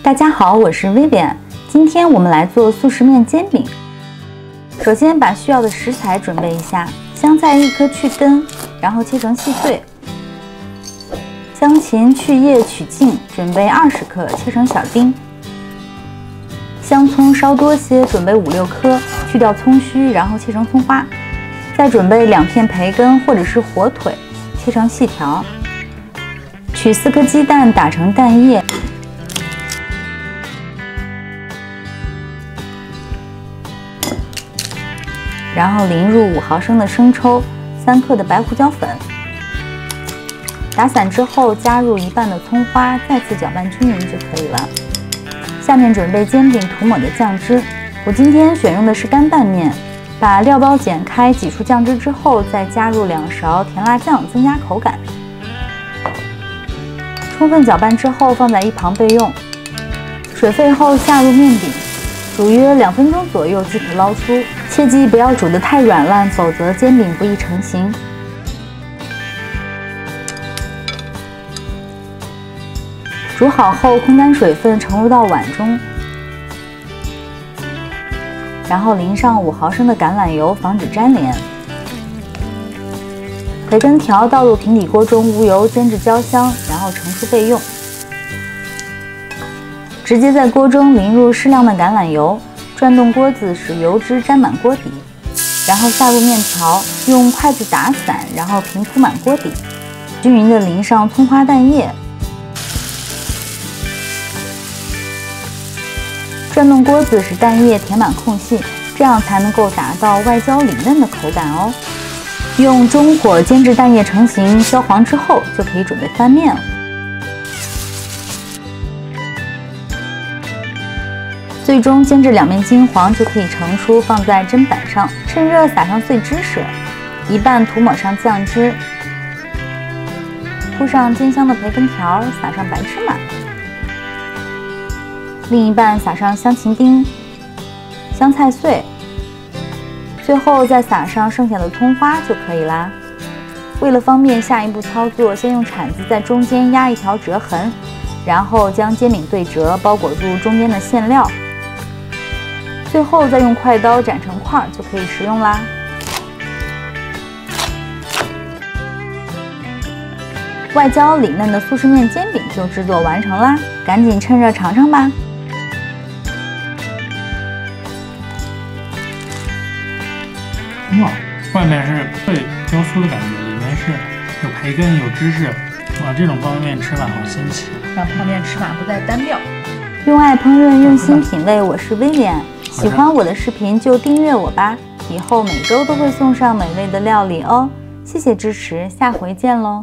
大家好，我是薇薇安。今天我们来做速食面煎饼。首先把需要的食材准备一下：香菜1颗去根，然后切成细碎；香芹去叶取茎，准备20克，切成小丁；香葱稍多些，准备5、6颗，去掉葱须，然后切成葱花；再准备2片培根或者是火腿，切成细条；取4颗鸡蛋，打成蛋液。 然后淋入5毫升的生抽，3克的白胡椒粉，打散之后加入1半的葱花，再次搅拌均匀就可以了。下面准备煎饼涂抹的酱汁，我今天选用的是干拌面，把料包剪开，挤出酱汁之后，再加入2勺甜辣酱，增加口感。充分搅拌之后放在一旁备用。水沸后下入面饼，煮约2分钟左右即可捞出。 切记不要煮得太软烂，否则煎饼不易成型。煮好后烘干水分，盛入到碗中，然后淋上5毫升的橄榄油，防止粘连。培根条倒入平底锅中，无油煎至焦香，然后盛出备用。直接在锅中淋入适量的橄榄油。 转动锅子，使油脂沾满锅底，然后下入面条，用筷子打散，然后平铺满锅底，均匀地淋上葱花蛋液。转动锅子，使蛋液填满空隙，这样才能够达到外焦里嫩的口感哦。用中火煎至蛋液成型，焦黄之后，就可以准备翻面了。 最终煎至2面金黄，就可以盛出，放在砧板上，趁热撒上碎芝士，一半涂抹上酱汁，铺上煎香的培根条，撒上白芝麻，另一半撒上香芹丁、香菜碎，最后再撒上剩下的葱花就可以啦。为了方便下一步操作，先用铲子在中间压一条折痕，然后将煎饼对折，包裹住中间的馅料。 最后再用快刀斩成块就可以食用啦。外焦里嫩的速食面煎饼就制作完成啦，赶紧趁热尝尝吧。哇，外面是脆焦酥的感觉，里面是有培根有芝士，哇，这种方便面吃法好新奇，让泡面吃法不再单调。用爱烹饪，用心品味，我是薇薇安。 喜欢我的视频就订阅我吧，以后每周都会送上美味的料理哦。谢谢支持，下回见喽。